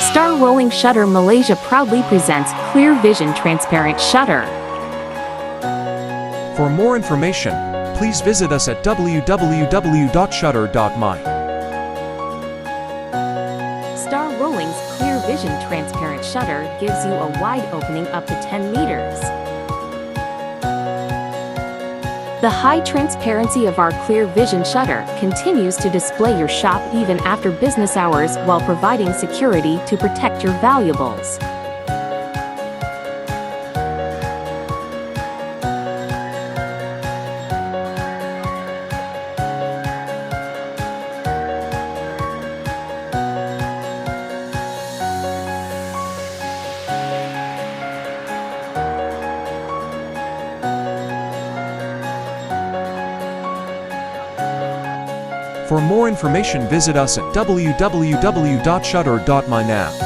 Star Rolling Shutter Malaysia proudly presents ClearVision Transparent Shutter. For more information, please visit us at www.shutter.my. Star Rolling's ClearVision Transparent Shutter gives you a wide opening up to 10 meters. The high transparency of our ClearVision shutter continues to display your shop even after business hours while providing security to protect your valuables. For more information, visit us at www.shutter.my now.